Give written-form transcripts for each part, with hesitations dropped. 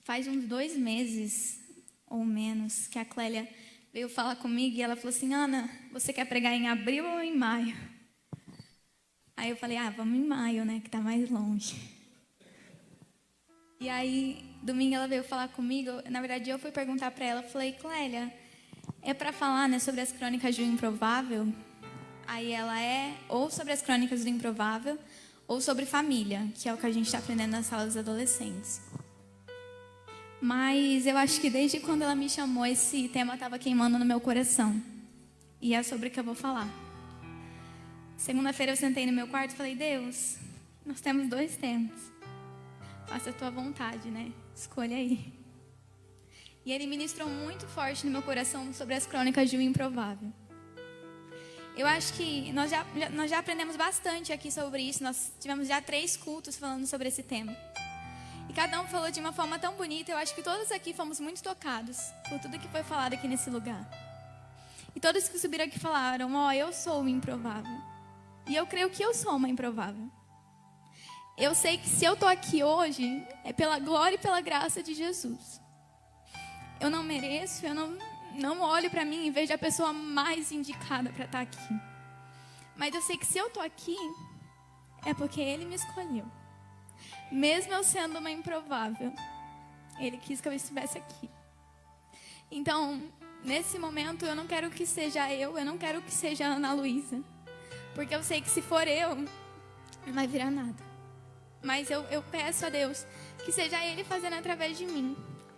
Faz uns 2 meses ou menos que a Clélia veio falar comigo e ela falou assim: Ana, você quer pregar em abril ou em maio? Aí eu falei: vamos em maio, né, que tá mais longe. E aí, domingo ela veio falar comigo. Na verdade, eu fui perguntar para ela, falei: Clélia, é para falar, né, sobre as crônicas do improvável? Aí ela ou sobre as crônicas do improvável ou sobre família, que é o que a gente está aprendendo na sala dos adolescentes. Mas eu acho que desde quando ela me chamou, esse tema estava queimando no meu coração. E é sobre o que eu vou falar. Segunda-feira eu sentei no meu quarto e falei: Deus, nós temos 2 temas. Faça a tua vontade, né? Escolha aí. E ele ministrou muito forte no meu coração sobre as crônicas de um improvável. Eu acho que nós já aprendemos bastante aqui sobre isso. Nós tivemos já 3 cultos falando sobre esse tema. E cada um falou de uma forma tão bonita. Eu acho que todos aqui fomos muito tocados por tudo que foi falado aqui nesse lugar. E todos que subiram aqui falaram: eu sou uma improvável. E eu creio que eu sou uma improvável. Eu sei que se eu estou aqui hoje, é pela glória e pela graça de Jesus. Eu não mereço, eu não olho para mim e vejo a pessoa mais indicada para estar aqui. Mas eu sei que se eu estou aqui, é porque Ele me escolheu. Mesmo eu sendo uma improvável, Ele quis que eu estivesse aqui. Então, nesse momento, eu não quero que seja eu não quero que seja a Ana Luísa. Porque eu sei que se for eu, não vai virar nada. Mas eu peço a Deus que seja Ele fazendo através de mim.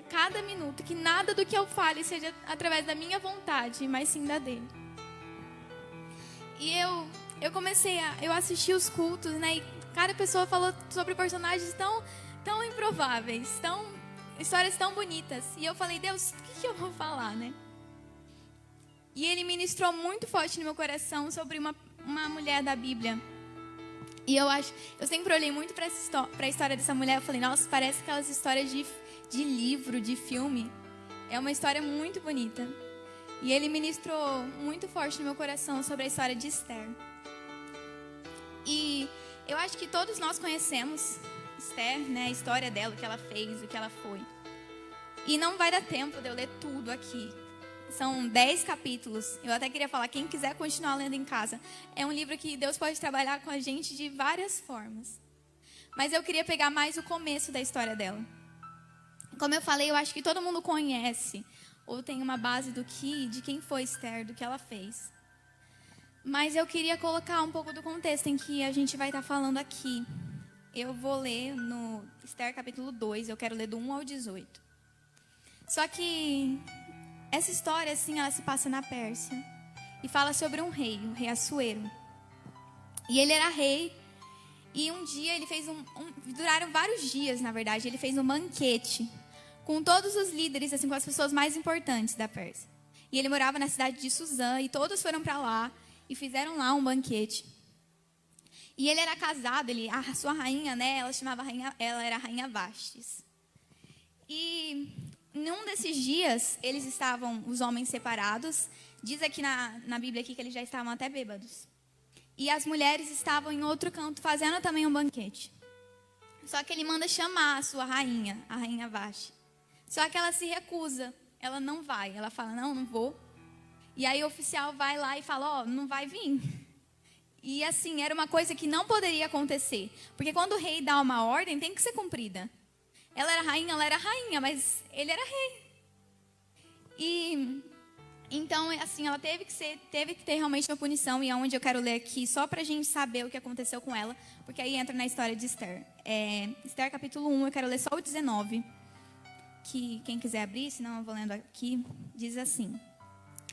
Cada minuto, que nada do que eu fale seja através da minha vontade, mas sim da dele. E eu comecei eu assisti os cultos, né? E cada pessoa falou sobre personagens tão improváveis, histórias tão bonitas. E eu falei: Deus, o que eu vou falar, né? E ele ministrou muito forte no meu coração sobre uma mulher da Bíblia. E eu sempre olhei muito para a história dessa mulher. Eu falei: nossa, parece aquelas histórias de livro, de filme. É uma história muito bonita. E ele ministrou muito forte no meu coração sobre a história de Esther. E eu acho que todos nós conhecemos Esther, né? A história dela, o que ela fez, o que ela foi. E não vai dar tempo de eu ler tudo aqui. São 10 capítulos. Eu até queria falar, quem quiser continuar lendo em casa, é um livro que Deus pode trabalhar com a gente de várias formas. Mas eu queria pegar mais o começo da história dela. Como eu falei, eu acho que todo mundo conhece ou tem uma base de quem foi Esther, do que ela fez. Mas eu queria colocar um pouco do contexto em que a gente vai estar falando aqui. Eu vou ler no Esther capítulo 2, eu quero ler do 1 ao 18. Só que essa história, assim, ela se passa na Pérsia. E fala sobre um rei, o rei Assuero. E ele era rei. E um dia ele fez duraram vários dias, na verdade. Ele fez um banquete com todos os líderes, assim, com as pessoas mais importantes da Pérsia. E ele morava na cidade de Suzã. E todos foram para lá e fizeram lá um banquete. E ele era casado, a sua rainha, né? Ela era a rainha Vastes. E num desses dias, eles estavam, os homens separados. Diz aqui na Bíblia aqui que eles já estavam até bêbados. E as mulheres estavam em outro canto, fazendo também um banquete. Só que ele manda chamar a sua rainha, a rainha Vasti. Só que ela se recusa, ela não vai. Ela fala: não vou. E aí o oficial vai lá e fala: não vai vir. E assim, era uma coisa que não poderia acontecer. Porque quando o rei dá uma ordem, tem que ser cumprida. Ela era rainha, mas ele era rei. E então, assim, ela teve que ter realmente uma punição. E é onde eu quero ler aqui, só pra gente saber o que aconteceu com ela. Porque aí entra na história de Esther. Esther capítulo 1, eu quero ler só o 19. Que quem quiser abrir, senão eu vou lendo aqui. Diz assim: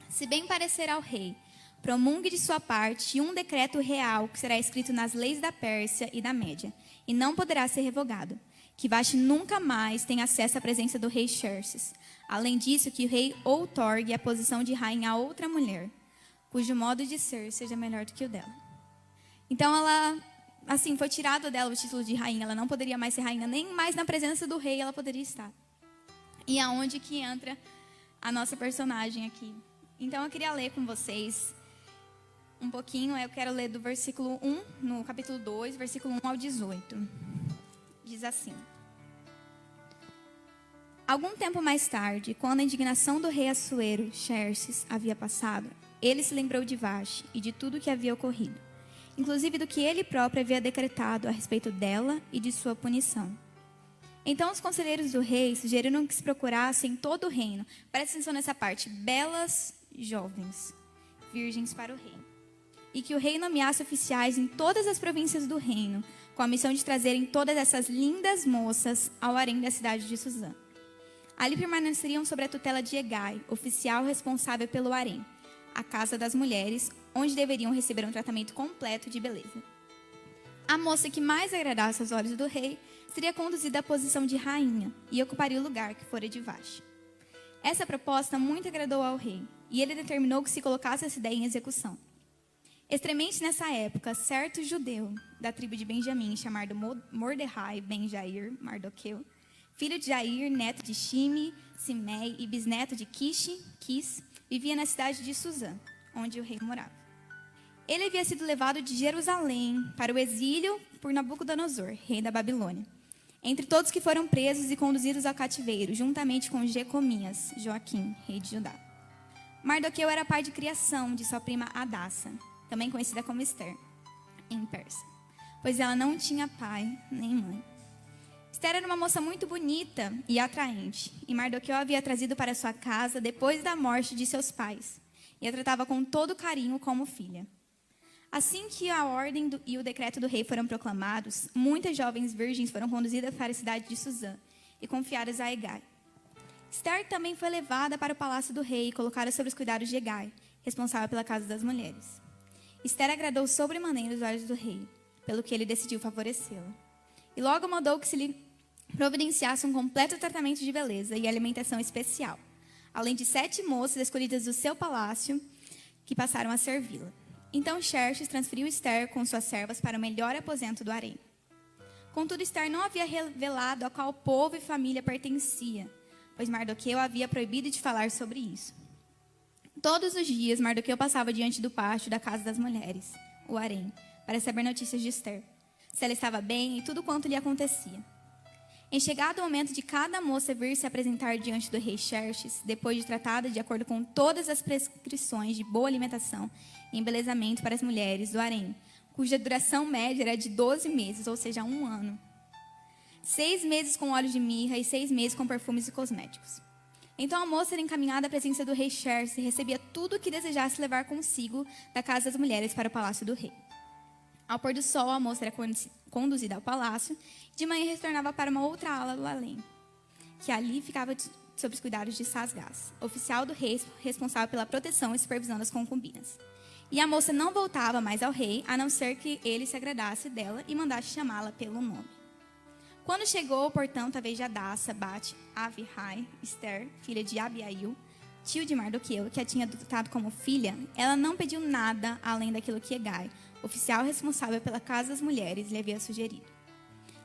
se bem parecer ao rei, promulgue de sua parte um decreto real que será escrito nas leis da Pérsia e da Média, e não poderá ser revogado, que Vasti nunca mais tenha acesso à presença do rei Xerxes. Além disso, que o rei outorgue a posição de rainha a outra mulher, cujo modo de ser seja melhor do que o dela. Então ela, assim, foi tirado dela o título de rainha. Ela não poderia mais ser rainha, nem mais na presença do rei ela poderia estar. E aonde que entra a nossa personagem aqui. Então eu queria ler com vocês um pouquinho. Eu quero ler do versículo 1, no capítulo 2, versículo 1 ao 18. Diz assim: Algum tempo mais tarde, quando a indignação do rei Assuero, Xerxes, havia passado, ele se lembrou de Vaste e de tudo o que havia ocorrido, inclusive do que ele próprio havia decretado a respeito dela e de sua punição. Então os conselheiros do rei sugeriram que se procurasse em todo o reino, presta atenção nessa parte, belas jovens, virgens para o rei, e que o rei nomeasse oficiais em todas as províncias do reino, com a missão de trazerem todas essas lindas moças ao harém da cidade de Suzã. Ali permaneceriam sob a tutela de Hegai, oficial responsável pelo harém, a casa das mulheres, onde deveriam receber um tratamento completo de beleza. A moça que mais agradasse aos olhos do rei seria conduzida à posição de rainha e ocuparia o lugar que fora de Vaste. Essa proposta muito agradou ao rei, e ele determinou que se colocasse essa ideia em execução. Extremamente nessa época, certo judeu da tribo de Benjamim, chamado Mordecai ben Jair Mardoqueu, filho de Jair, neto de Shime, Simei e bisneto de Quis, vivia na cidade de Suzã, onde o rei morava. Ele havia sido levado de Jerusalém para o exílio por Nabucodonosor, rei da Babilônia. Entre todos que foram presos e conduzidos ao cativeiro, juntamente com Jecomias, Joaquim, rei de Judá. Mardoqueu era pai de criação de sua prima Hadassa, também conhecida como Esther, em Persa, pois ela não tinha pai nem mãe. Esther era uma moça muito bonita e atraente, e Mardoqueu a havia trazido para sua casa depois da morte de seus pais, e a tratava com todo carinho como filha. Assim que a ordem e o decreto do rei foram proclamados, muitas jovens virgens foram conduzidas para a cidade de Suzã e confiadas a Hegai. Esther também foi levada para o palácio do rei e colocada sob os cuidados de Hegai, responsável pela casa das mulheres. Esther agradou sobremaneira os olhos do rei, pelo que ele decidiu favorecê-la. E logo mandou que se lhe providenciasse um completo tratamento de beleza e alimentação especial, além de 7 moças escolhidas do seu palácio que passaram a servi-la. Então Xerxes transferiu Esther com suas servas para o melhor aposento do harém. Contudo, Esther não havia revelado a qual povo e família pertencia, pois Mardoqueu havia proibido de falar sobre isso. Todos os dias, Mardoqueu passava diante do pátio da casa das mulheres, o harém, para saber notícias de Esther, se ela estava bem e tudo quanto lhe acontecia. Em chegado o momento de cada moça vir se apresentar diante do rei Xerxes, depois de tratada de acordo com todas as prescrições de boa alimentação e embelezamento para as mulheres do harém, cuja duração média era de 12 meses, ou seja, 1 ano. 6 meses com óleo de mirra e 6 meses com perfumes e cosméticos. Então a moça era encaminhada à presença do rei Xerxes e recebia tudo o que desejasse levar consigo da casa das mulheres para o palácio do rei. Ao pôr do sol, a moça era conduzida ao palácio, de manhã retornava para uma outra ala do além, que ali ficava sob os cuidados de Sasgás, oficial do rei responsável pela proteção e supervisão das concubinas. E a moça não voltava mais ao rei, a não ser que ele se agradasse dela e mandasse chamá-la pelo nome. Quando chegou, portanto, a vez de Hadassa, Bate, Avihai, Esther, filha de Abiail, tio de Mardoqueu, que a tinha adotado como filha, ela não pediu nada além daquilo que Hegai, oficial responsável pela casa das mulheres, lhe havia sugerido.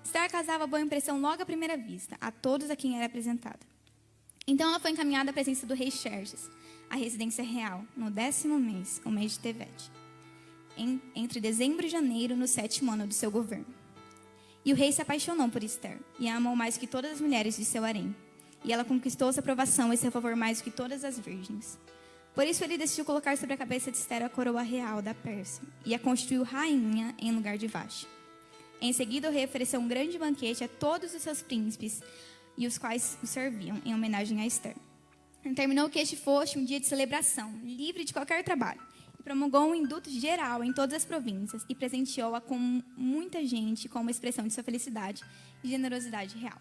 Esther causava boa impressão logo à primeira vista, a todos a quem era apresentada. Então ela foi encaminhada à presença do rei Xerxes, à residência real, no 10º mês, o mês de Tevete, entre dezembro e janeiro, no 7º ano do seu governo. E o rei se apaixonou por Esther, e a amou mais que todas as mulheres de seu harém. E ela conquistou sua aprovação e seu favor mais do que todas as virgens. Por isso ele decidiu colocar sobre a cabeça de Esther a coroa real da Pérsia, e a constituiu rainha em lugar de Vaste. Em seguida o rei ofereceu um grande banquete a todos os seus príncipes, e os quais o serviam, em homenagem a Esther. Determinou que este fosse um dia de celebração, livre de qualquer trabalho, e promulgou um induto geral em todas as províncias, e presenteou-a com muita gente como expressão de sua felicidade e generosidade real.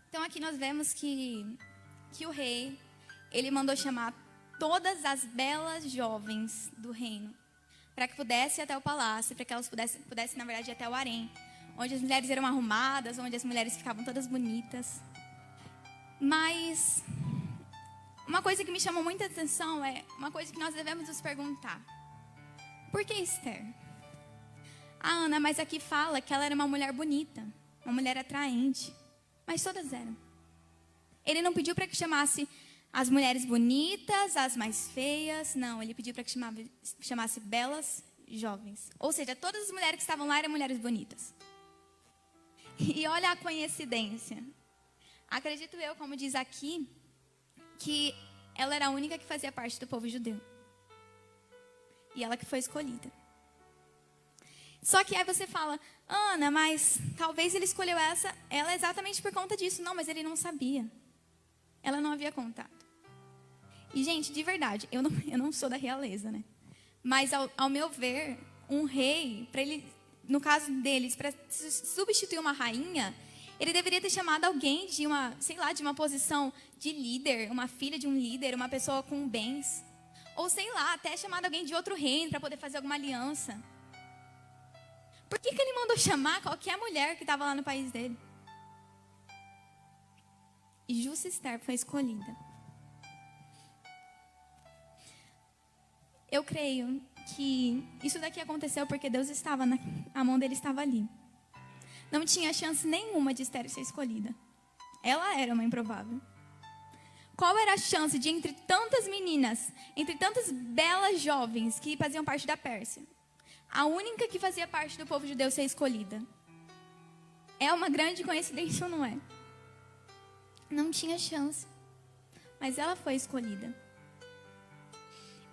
Então aqui nós vemos que o rei, ele mandou chamar todas as belas jovens do reino, para que pudessem ir até o palácio, para que elas pudessem, na verdade, ir até o harém, onde as mulheres eram arrumadas, onde as mulheres ficavam todas bonitas. Mas uma coisa que me chamou muita atenção é uma coisa que nós devemos nos perguntar. Por que Esther? Ah, Ana, mas aqui fala que ela era uma mulher bonita, uma mulher atraente. Mas todas eram. Ele não pediu para que chamasse as mulheres bonitas, as mais feias. Não, ele pediu para que chamasse belas jovens. Ou seja, todas as mulheres que estavam lá eram mulheres bonitas. E olha a coincidência. acredito eu, como diz aqui, que ela era a única que fazia parte do povo judeu. E ela que foi escolhida. Só que aí você fala, Ana, mas talvez ele escolheu ela exatamente por conta disso. Não, mas ele não sabia. Ela não havia contado. E, gente, de verdade, eu não sou da realeza, né? Mas, ao meu ver, um rei, para ele, no caso deles, para substituir uma rainha, ele deveria ter chamado alguém de uma posição de líder, uma filha de um líder, uma pessoa com bens. Ou, até chamado alguém de outro reino para poder fazer alguma aliança. Por que ele mandou chamar qualquer mulher que estava lá no país dele? E justa Esther foi escolhida. Eu creio que isso daqui aconteceu porque Deus estava, a mão dele estava ali. Não tinha chance nenhuma de Esther ser escolhida. Ela era uma improvável. Qual era a chance de, entre tantas meninas, entre tantas belas jovens que faziam parte da Pérsia, a única que fazia parte do povo judeu ser escolhida? É uma grande coincidência ou não é? Não tinha chance. Mas ela foi escolhida.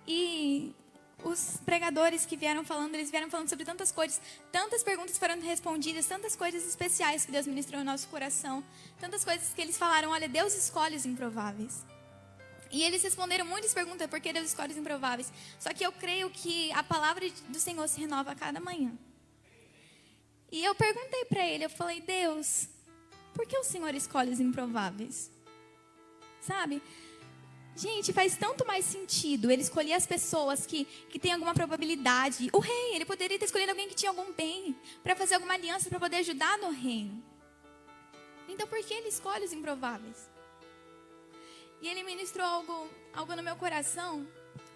E os pregadores que vieram falando, eles vieram falando sobre tantas coisas, tantas perguntas foram respondidas, tantas coisas especiais que Deus ministrou no nosso coração, tantas coisas que eles falaram, olha, Deus escolhe os improváveis. E eles responderam muitas perguntas, por que Deus escolhe os improváveis? Só que eu creio que a palavra do Senhor se renova a cada manhã. E eu perguntei para ele, eu falei, Deus, por que o Senhor escolhe os improváveis? Sabe? Gente, faz tanto mais sentido ele escolher as pessoas que têm alguma probabilidade. O rei, ele poderia ter escolhido alguém que tinha algum bem, para fazer alguma aliança, para poder ajudar no reino. Então, por que ele escolhe os improváveis? E ele ministrou algo no meu coração.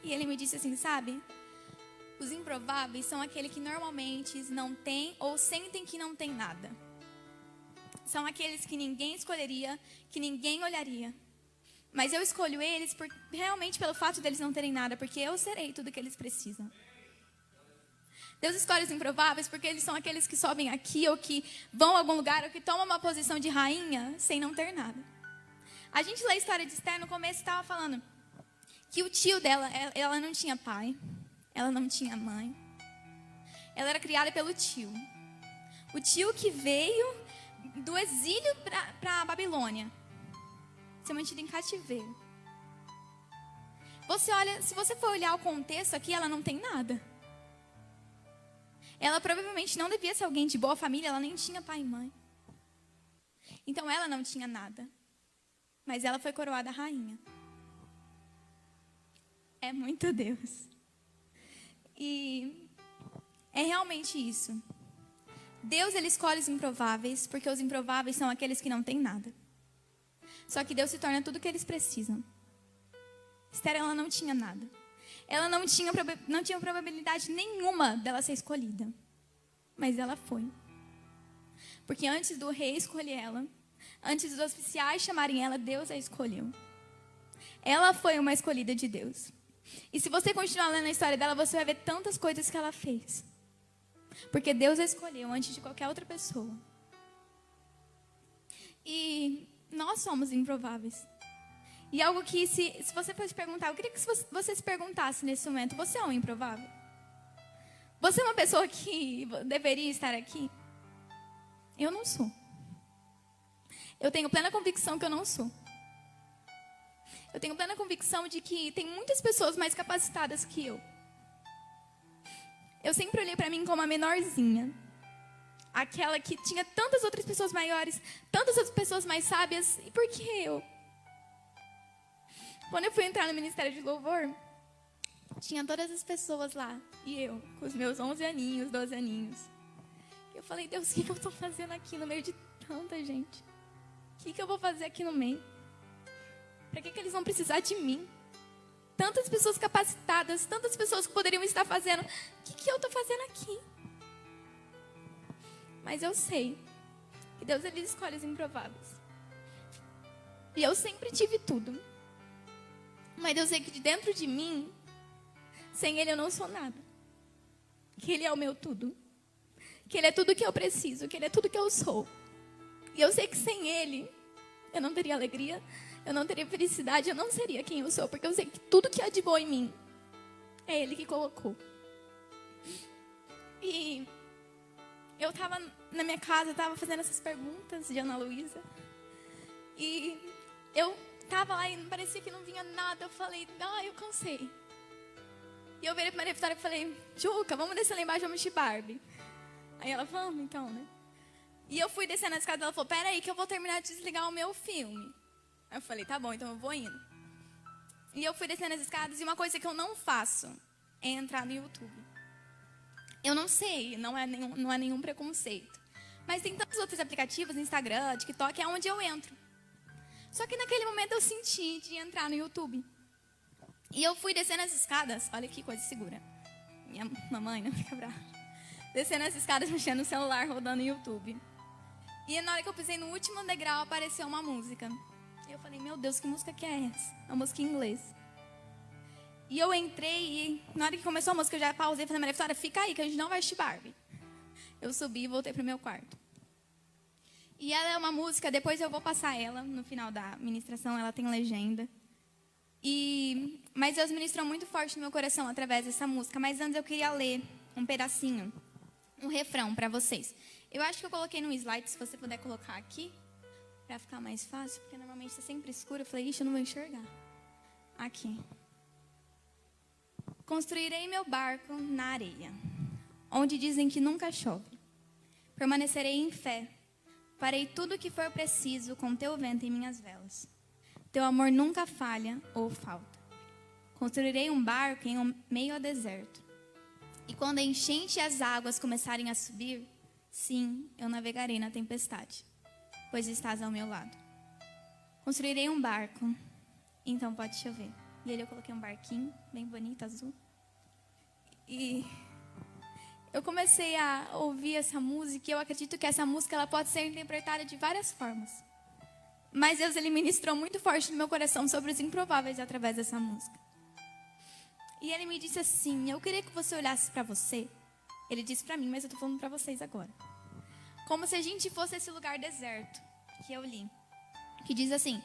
E ele me disse assim, sabe? Os improváveis são aqueles que normalmente não têm ou sentem que não têm nada. São aqueles que ninguém escolheria, que ninguém olharia. Mas eu escolho eles realmente pelo fato deles não terem nada, porque eu serei tudo que eles precisam. Deus escolhe os improváveis porque eles são aqueles que sobem aqui, ou que vão a algum lugar, ou que tomam uma posição de rainha sem não ter nada. A gente lê a história de Esther, no começo estava falando que o tio dela, ela não tinha pai, ela não tinha mãe. Ela era criada pelo tio. O tio que veio do exílio para a Babilônia. Ser mantida em cativeiro. Se você for olhar o contexto aqui, ela não tem nada. Ela provavelmente não devia ser alguém de boa família, ela nem tinha pai e mãe. Então ela não tinha nada. Mas ela foi coroada rainha. É muito Deus. E é realmente isso. Deus, ele escolhe os improváveis, porque os improváveis são aqueles que não têm nada. Só que Deus se torna tudo o que eles precisam. Esther, ela não tinha nada. Ela não tinha probabilidade nenhuma dela ser escolhida. Mas ela foi. Porque antes do rei escolher ela, antes dos oficiais chamarem ela, Deus a escolheu. Ela foi uma escolhida de Deus. E se você continuar lendo a história dela, você vai ver tantas coisas que ela fez. Porque Deus a escolheu antes de qualquer outra pessoa. E nós somos improváveis. E algo que, se você fosse perguntar, eu queria que você se perguntasse nesse momento, você é um improvável? Você é uma pessoa que deveria estar aqui? Eu não sou. Eu tenho plena convicção que eu não sou. Eu tenho plena convicção de que tem muitas pessoas mais capacitadas que eu. Eu sempre olhei para mim como a menorzinha. Aquela que tinha tantas outras pessoas maiores, tantas outras pessoas mais sábias. E por que eu? Quando eu fui entrar no Ministério de Louvor, tinha todas as pessoas lá. E eu, com os meus 11 aninhos, 12 aninhos. Eu falei, Deus, o que eu estou fazendo aqui no meio de tanta gente? O que eu vou fazer aqui no meio? Para que eles vão precisar de mim? Tantas pessoas capacitadas, tantas pessoas que poderiam estar fazendo. O que eu estou fazendo aqui? Mas eu sei que Deus, ele escolhe os improváveis. E eu sempre tive tudo. Mas eu sei que de dentro de mim, sem Ele eu não sou nada. Que Ele é o meu tudo. Que Ele é tudo que eu preciso. Que Ele é tudo que eu sou. E eu sei que sem Ele, eu não teria alegria, eu não teria felicidade, eu não seria quem eu sou, porque eu sei que tudo que há de bom em mim é Ele que colocou. E eu estava na minha casa, estava fazendo essas perguntas de Ana Luísa. E eu estava lá e parecia que não vinha nada. Eu falei, eu cansei. E eu virei para Maria Vitória e falei, Juca, vamos descer lá embaixo, vamos assistir Barbie. Aí ela, vamos então, né? E eu fui descendo a escada e ela falou, peraí que eu vou terminar de desligar o meu filme. Aí eu falei, tá bom, então eu vou indo. E eu fui descendo as escadas e uma coisa que eu não faço é entrar no YouTube. Eu não sei, não é nenhum preconceito. Mas tem tantos outros aplicativos, Instagram, TikTok, é onde eu entro. Só que naquele momento eu senti de entrar no YouTube. E eu fui descendo as escadas, olha que coisa segura. Minha mamãe não fica brava. Descendo as escadas, mexendo no celular, rodando no YouTube. E na hora que eu pisei no último degrau, apareceu uma música. E eu falei, meu Deus, que música que é essa? É uma música em inglês. E eu entrei e na hora que começou a música, eu já pausei e falei, Maria Vitória, fica aí que a gente não vai assistir Barbie. Eu subi e voltei pro meu quarto. E ela é uma música, depois eu vou passar ela no final da ministração, ela tem legenda. Mas Deus ministrou muito forte no meu coração através dessa música. Mas antes eu queria ler um pedacinho, um refrão para vocês. Eu acho que eu coloquei no slide, se você puder colocar aqui, para ficar mais fácil, porque normalmente está sempre escuro. Eu falei, ixi, eu não vou enxergar. Aqui. Construirei meu barco na areia, onde dizem que nunca chove. Permanecerei em fé. Farei tudo o que for preciso com teu vento em minhas velas. Teu amor nunca falha ou falta. Construirei um barco em meio ao deserto. E quando a enchente e as águas começarem a subir, sim, eu navegarei na tempestade, pois estás ao meu lado. Construirei um barco, então pode chover. E ali eu coloquei um barquinho, bem bonito, azul. E eu comecei a ouvir essa música e eu acredito que essa música ela pode ser interpretada de várias formas. Mas Deus ele ministrou muito forte no meu coração sobre os improváveis através dessa música. E ele me disse assim, eu queria que você olhasse para você. Ele disse para mim, mas eu estou falando para vocês agora. Como se a gente fosse esse lugar deserto que eu li. Que diz assim,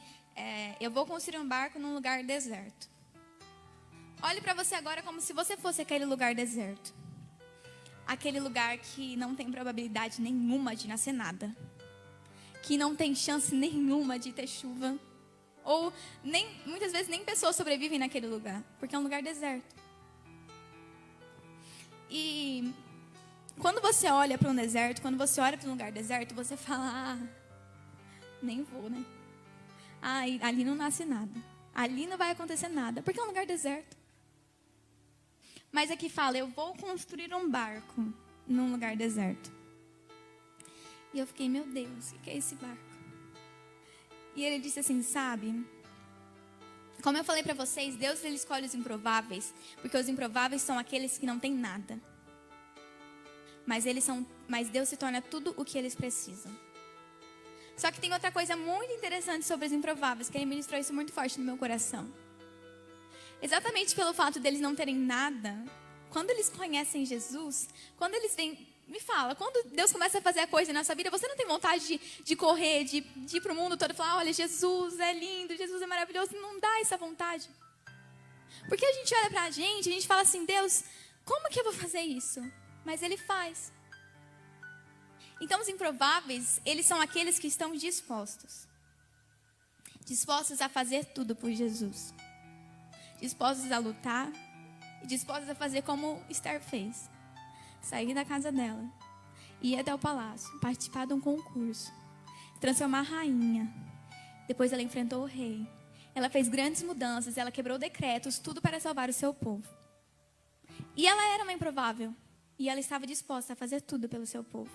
eu vou construir um barco num lugar deserto. Olhe para você agora como se você fosse aquele lugar deserto. Aquele lugar que não tem probabilidade nenhuma de nascer nada. Que não tem chance nenhuma de ter chuva. Ou muitas vezes nem pessoas sobrevivem naquele lugar. Porque é um lugar deserto. E quando você olha para um deserto, quando você olha para um lugar deserto, você fala, nem vou, né? Ali não nasce nada. Ali não vai acontecer nada. Porque é um lugar deserto. Mas aqui fala, eu vou construir um barco num lugar deserto. E eu fiquei, meu Deus, o que é esse barco? E ele disse assim, sabe? Como eu falei para vocês, Deus ele escolhe os improváveis, porque os improváveis são aqueles que não têm nada. Mas Deus se torna tudo o que eles precisam. Só que tem outra coisa muito interessante sobre os improváveis, que ele ministrou isso muito forte no meu coração. Exatamente pelo fato deles não terem nada, quando eles conhecem Jesus, quando eles vêm, me fala, quando Deus começa a fazer a coisa na sua vida, você não tem vontade de correr, de ir para o mundo todo e falar, olha, Jesus é lindo, Jesus é maravilhoso, não dá essa vontade. Porque a gente olha para a gente fala assim, Deus, como que eu vou fazer isso? Mas Ele faz. Então os improváveis, eles são aqueles que estão dispostos a fazer tudo por Jesus. Dispostos a lutar e dispostos a fazer como Esther fez. Sair da casa dela, ir até o palácio, participar de um concurso, transformar a rainha. Depois ela enfrentou o rei. Ela fez grandes mudanças, ela quebrou decretos, tudo para salvar o seu povo. E ela era uma improvável. E ela estava disposta a fazer tudo pelo seu povo.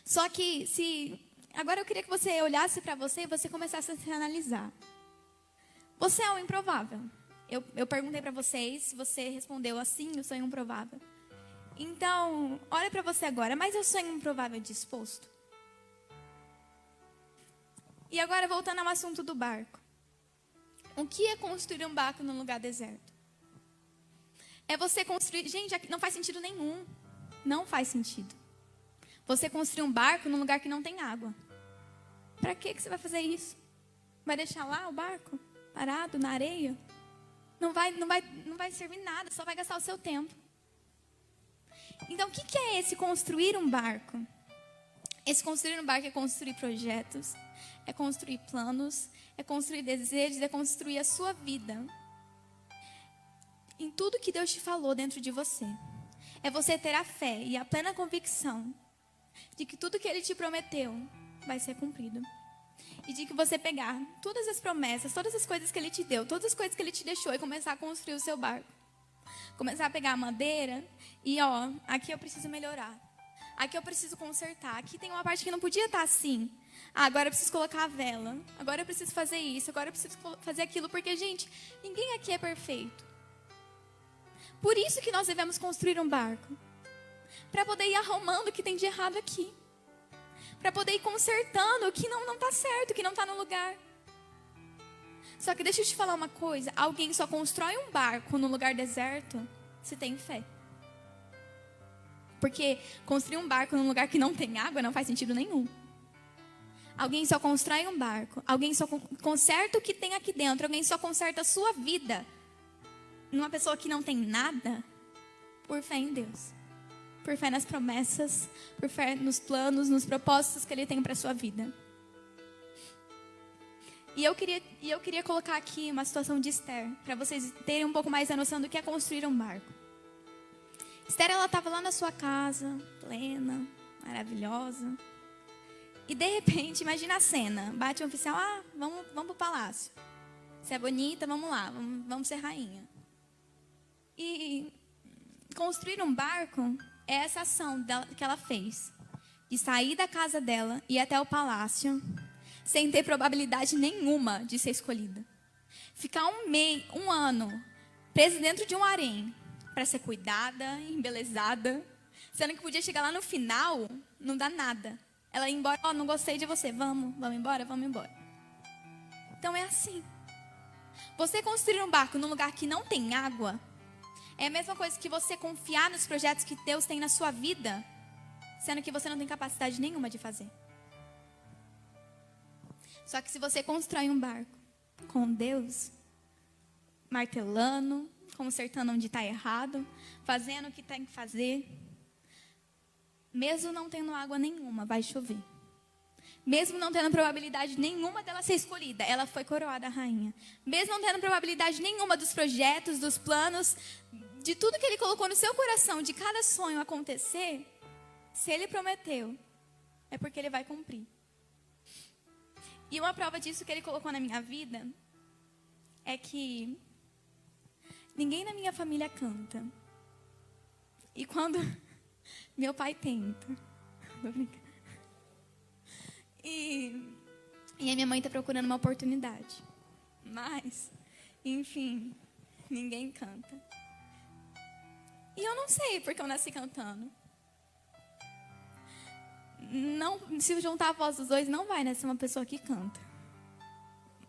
Só que agora eu queria que você olhasse para você e você começasse a se analisar. Você é um improvável. Eu perguntei para vocês, se você respondeu assim, eu sou um improvável. Então, olha para você agora, mas eu sou um improvável disposto? E agora, voltando ao assunto do barco. O que é construir um barco num lugar deserto? É você construir... Gente, não faz sentido nenhum. Não faz sentido. Você construir um barco num lugar que não tem água. Para que você vai fazer isso? Vai deixar lá o barco parado na areia? Não vai servir nada, só vai gastar o seu tempo. Então, o que é esse construir um barco? Esse construir um barco é construir projetos, é construir planos, é construir desejos, é construir a sua vida. Em tudo que Deus te falou dentro de você. É você ter a fé e a plena convicção de que tudo que Ele te prometeu vai ser cumprido. E de que você pegar todas as promessas, todas as coisas que Ele te deu, todas as coisas que Ele te deixou e começar a construir o seu barco. Começar a pegar a madeira e, aqui eu preciso melhorar. Aqui eu preciso consertar. Aqui tem uma parte que não podia estar assim. Agora eu preciso colocar a vela. Agora eu preciso fazer isso. Agora eu preciso fazer aquilo. Porque, gente, ninguém aqui é perfeito. Por isso que nós devemos construir um barco. Para poder ir arrumando o que tem de errado aqui. Para poder ir consertando o que não está certo, o que não está no lugar. Só que deixa eu te falar uma coisa. Alguém só constrói um barco num lugar deserto se tem fé. Porque construir um barco num lugar que não tem água não faz sentido nenhum. Alguém só constrói um barco. Alguém só conserta o que tem aqui dentro. Alguém só conserta a sua vida. Numa pessoa que não tem nada. Por fé em Deus. Por fé nas promessas. Por fé nos planos, nos propósitos que Ele tem para a sua vida. E eu queria colocar aqui uma situação de Esther. Para vocês terem um pouco mais a noção do que é construir um barco. Esther, ela estava lá na sua casa, plena, maravilhosa. E de repente, imagina a cena. Bate um oficial, vamos pro palácio. Você é bonita, vamos lá, vamos ser rainha. E construir um barco é essa ação que ela fez. De sair da casa dela e ir até o palácio, sem ter probabilidade nenhuma de ser escolhida. Ficar um ano, presa dentro de um harém, para ser cuidada, embelezada, sendo que podia chegar lá no final, não dá nada. Ela ia embora, não gostei de você, vamos embora. Então é assim. Você construir um barco num lugar que não tem água, é a mesma coisa que você confiar nos projetos que Deus tem na sua vida, sendo que você não tem capacidade nenhuma de fazer. Só que se você constrói um barco com Deus, martelando, consertando onde está errado, fazendo o que tem que fazer, mesmo não tendo água nenhuma, vai chover. Mesmo não tendo probabilidade nenhuma dela ser escolhida, ela foi coroada rainha. Mesmo não tendo probabilidade nenhuma dos projetos, dos planos, de tudo que Ele colocou no seu coração, de cada sonho acontecer, se Ele prometeu, é porque Ele vai cumprir. E uma prova disso que Ele colocou na minha vida é que ninguém na minha família canta. E quando meu pai tenta, vou brincar. E a minha mãe está procurando uma oportunidade. Mas, enfim, ninguém canta. E eu não sei porque eu nasci cantando. Não, se juntar a voz dos dois, não vai nascer uma pessoa que canta.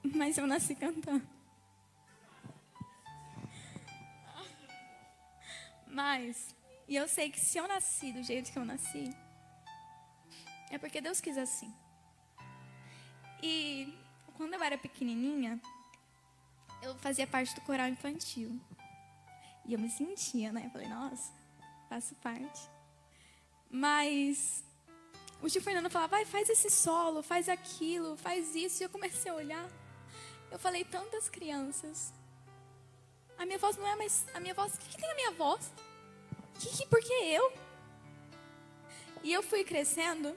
Mas eu nasci cantando. Mas, e eu sei que se eu nasci do jeito que eu nasci, é porque Deus quis assim. E quando eu era pequenininha, eu fazia parte do coral infantil. E eu me sentia, né? Eu falei, nossa, faço parte. Mas o tio Fernando falava, vai, faz esse solo, faz aquilo, faz isso. E eu comecei a olhar. Eu falei, tantas crianças. A minha voz não é mais... A minha voz... O que tem a minha voz? Por que eu? E eu fui crescendo.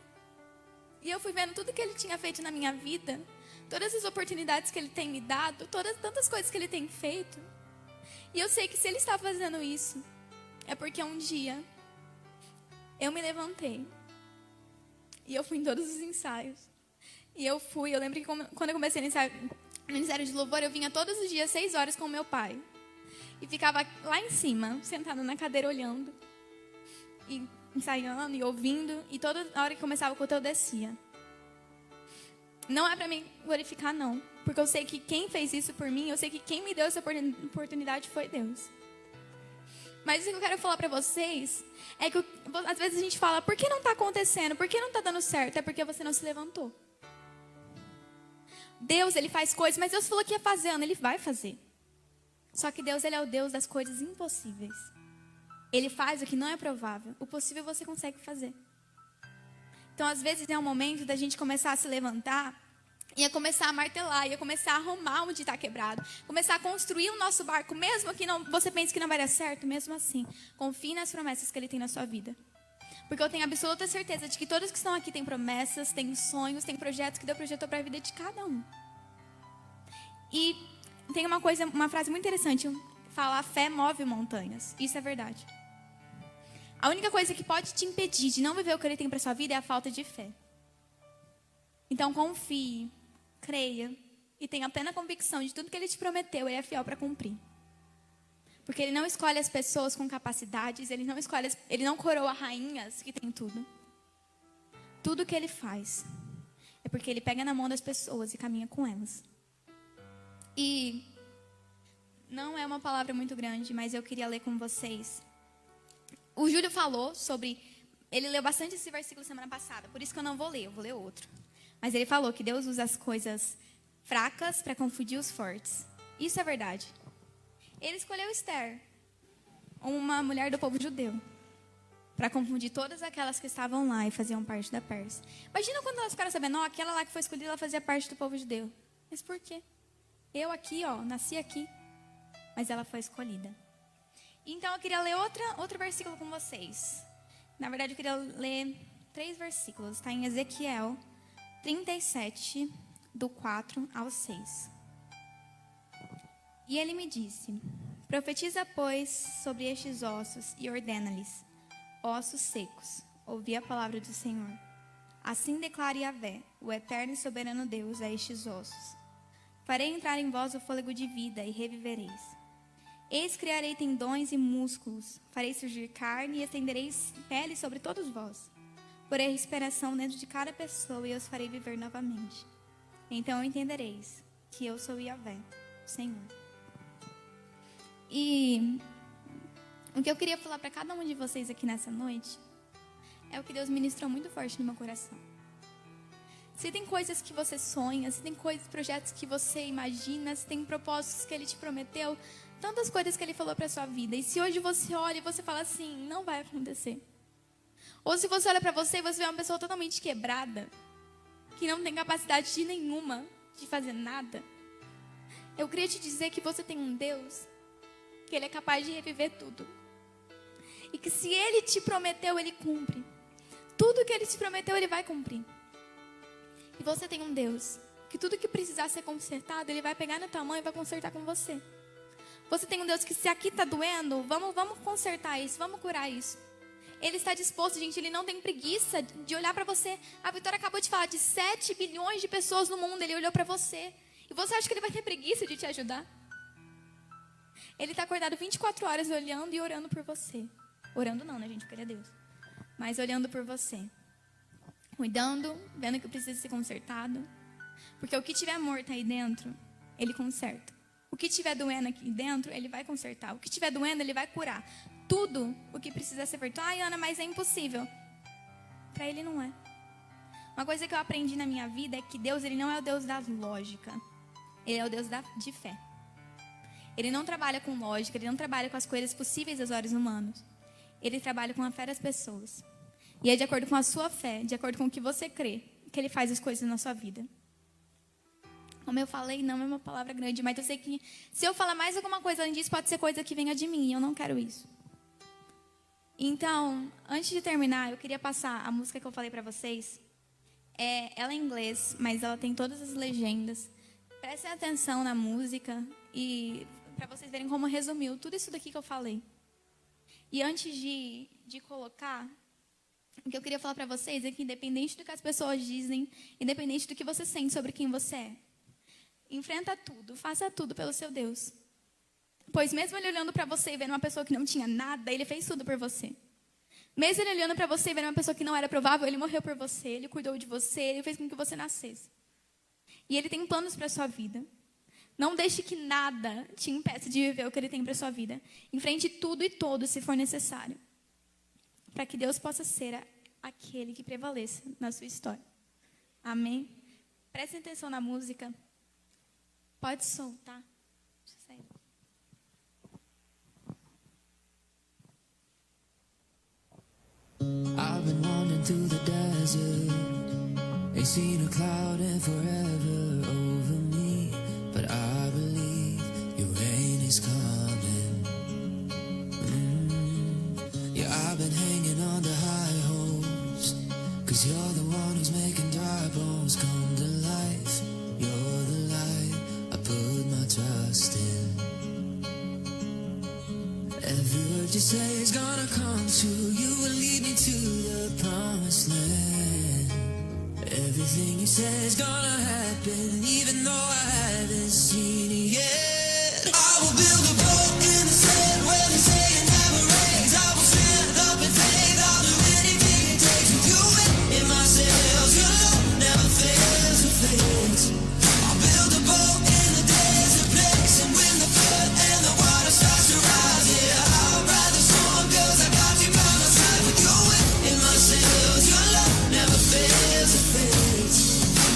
E eu fui vendo tudo que Ele tinha feito na minha vida. Todas as oportunidades que Ele tem me dado. Tantas coisas que Ele tem feito. E eu sei que se Ele está fazendo isso, é porque um dia eu me levantei. E eu fui em todos os ensaios. E eu lembro que quando eu comecei no Ministério de Louvor, eu vinha todos os dias 6 horas com o meu pai. E ficava lá em cima, sentada na cadeira, olhando. E ensaiando e ouvindo. E toda hora que começava o culto, eu descia. Não é pra mim glorificar, não. Porque eu sei que quem fez isso por mim, eu sei que quem me deu essa oportunidade foi Deus. Mas o que eu quero falar pra vocês é que às vezes a gente fala, por que não tá acontecendo? Por que não tá dando certo? É porque você não se levantou. Deus, ele faz coisas, mas Deus falou que ia fazer, Ana, ele vai fazer. Só que Deus, ele é o Deus das coisas impossíveis. Ele faz o que não é provável. O possível você consegue fazer. Então, às vezes, é um momento da gente começar a se levantar, ia começar a martelar, ia começar a arrumar onde está quebrado, começar a construir o nosso barco, mesmo que não, você pense que não vai dar certo, mesmo assim, confie nas promessas que Ele tem na sua vida. Porque eu tenho absoluta certeza de que todos que estão aqui têm promessas, têm sonhos, têm projetos que Deus projetou para a vida de cada um. E tem uma frase muito interessante, fala: a fé move montanhas. Isso é verdade. A única coisa que pode te impedir de não viver o que Ele tem para sua vida é a falta de fé. Então confie, creia e tenha plena convicção de tudo que Ele te prometeu, Ele é fiel para cumprir. Porque Ele não escolhe as pessoas com capacidades, Ele não coroa rainhas que têm tudo. Tudo que Ele faz é porque Ele pega na mão das pessoas e caminha com elas. E não é uma palavra muito grande, mas eu queria ler com vocês. O Júlio falou sobre... Ele leu bastante esse versículo semana passada, por isso que eu não vou ler, eu vou ler outro. Mas ele falou que Deus usa as coisas fracas para confundir os fortes. Isso é verdade. Ele escolheu Esther, uma mulher do povo judeu, para confundir todas aquelas que estavam lá e faziam parte da Pérsia. Imagina quando elas ficaram sabendo, aquela lá que foi escolhida, ela fazia parte do povo judeu. Mas por quê? Eu aqui, nasci aqui, mas ela foi escolhida. Então eu queria ler outro versículo com vocês. Na verdade eu queria ler 3 versículos. Está em Ezequiel 37, do 4 ao 6. E ele me disse: profetiza, pois, sobre estes ossos e ordena-lhes: ossos secos, ouvi a palavra do Senhor. Assim declara Yahvé, o eterno e soberano Deus, a estes ossos: farei entrar em vós o fôlego de vida e revivereis. Eis criarei tendões e músculos, farei surgir carne e estendereis pele sobre todos vós. Porei respiração dentro de cada pessoa e os farei viver novamente. Então entendereis que eu sou Yahvé, o Senhor. E o que eu queria falar para cada um de vocês aqui nessa noite é o que Deus ministrou muito forte no meu coração. Se tem coisas que você sonha, se tem projetos que você imagina, se tem propósitos que Ele te prometeu, tantas coisas que Ele falou para a sua vida. E se hoje você olha e você fala assim, não vai acontecer. Ou se você olha para você e você vê uma pessoa totalmente quebrada, que não tem capacidade nenhuma de fazer nada. Eu queria te dizer que você tem um Deus, que Ele é capaz de reviver tudo. E que se Ele te prometeu, Ele cumpre. Tudo que Ele te prometeu, Ele vai cumprir. E você tem um Deus que tudo que precisar ser consertado, Ele vai pegar na tua mão e vai consertar com você. Você tem um Deus que se aqui está doendo, vamos consertar isso, vamos curar isso. Ele está disposto, gente, Ele não tem preguiça de olhar para você. A Vitória acabou de falar de 7 bilhões de pessoas no mundo, Ele olhou para você. E você acha que Ele vai ter preguiça de te ajudar? Ele está acordado 24 horas olhando e orando por você. Orando não, né, gente, porque Ele é Deus. Mas olhando por você. Cuidando, vendo que precisa ser consertado. Porque o que tiver morto aí dentro, Ele conserta. O que tiver doendo aqui dentro, Ele vai consertar. O que tiver doendo, Ele vai curar. Tudo o que precisa ser feito. Ai, Ana, mas é impossível. Para Ele não é. Uma coisa que eu aprendi na minha vida é que Deus, Ele não é o Deus da lógica. Ele é o Deus de fé. Ele não trabalha com lógica, Ele não trabalha com as coisas possíveis aos olhos humanos. Ele trabalha com a fé das pessoas. E é de acordo com a sua fé, de acordo com o que você crê, que Ele faz as coisas na sua vida. Como eu falei, não é uma palavra grande, mas eu sei que se eu falar mais alguma coisa além disso, pode ser coisa que venha de mim, e eu não quero isso. Então, antes de terminar, eu queria passar a música que eu falei para vocês. Ela é em inglês, mas ela tem todas as legendas. Prestem atenção na música e para vocês verem como resumiu tudo isso daqui que eu falei. E antes de colocar, o que eu queria falar para vocês é que independente do que as pessoas dizem, independente do que você sente sobre quem você é, enfrenta tudo, faça tudo pelo seu Deus. Pois mesmo Ele olhando para você e vendo uma pessoa que não tinha nada, Ele fez tudo por você. Mesmo Ele olhando para você e vendo uma pessoa que não era provável, Ele morreu por você, Ele cuidou de você, Ele fez com que você nascesse. E Ele tem planos para a sua vida. Não deixe que nada te impeça de viver o que Ele tem para a sua vida. Enfrente tudo e todos se for necessário. Para que Deus possa ser aquele que prevaleça na sua história. Amém? Prestem atenção na música. Pode soltar. Deixa eu sair. I've been wandering through the desert, ain't seen a cloud in forever over me, but I believe your rain is coming. Yeah, I've been hanging on to high hopes, 'cause you're the one who's making dry bones come to life. You're the light I put my trust in. Every word you say is gonna come true. You will lead me to the promised land. Everything you say is gonna happen, even though I haven't seen it yet. I will build a boat in the sand where they say it never rains. I will stand up in faith. I'll do anything it takes with you in my sails. Your love never fails or fades. I'll build a boat in the desert place, and when the flood and the water starts to rise, yeah, I'll ride the storm 'cause I got you by my side. With you in my sails, your love never fails or fades.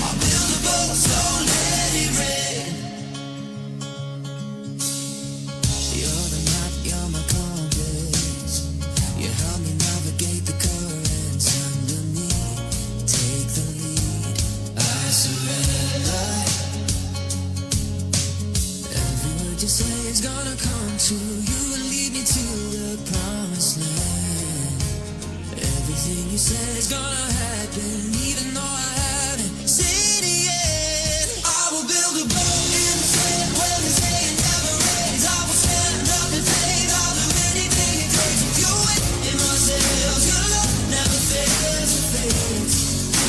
I'll build a boat, so let it rain. You're the map, you're my compass. You help me navigate the currents under me. Take the lead, I surrender. Every word you say is gonna come true. You will lead me to the promised land. Everything you say is gonna happen, even though I haven't seen it yet. I will build a boat in the sand where they say it never rains. I will stand up in faith. I'll do anything it takes with you in my sails. Your love never fails or fades.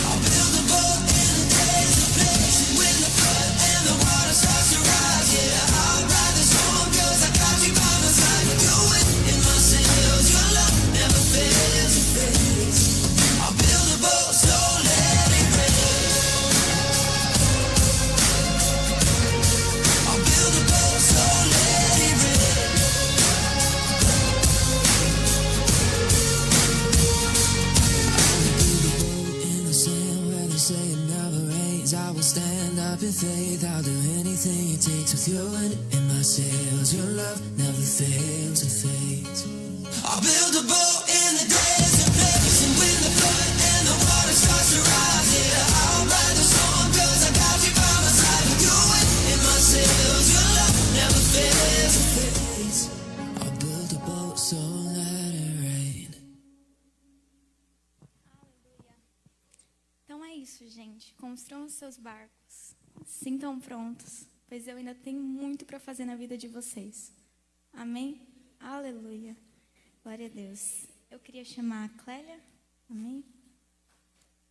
I'll build a boat in the desert place, and when the flood and the water starts to rise, yeah, I'll ride the storm 'cause I got you by my side. With you in my sails, your love never fails or fades. I'll build a boat, so let it rain. I'll build a boat, so let it rain. In the sand where they say it never rains, I will stand up in faith. I'll do anything it takes with you and in my sails. Your love never fails or fades. I'll build a boat in the desert place, and when the flood and the water starts to rise, yeah, I'll ride the storm 'cause I got you by my side. With you in my sails, your love never fails or fades. I'll build a boat, so let it rain. Então é isso, gente. Construam seus barcos. Sintam prontos, pois eu ainda tenho muito para fazer na vida de vocês. Amém? Aleluia. Glória a Deus. Eu queria chamar a Clélia. Amém?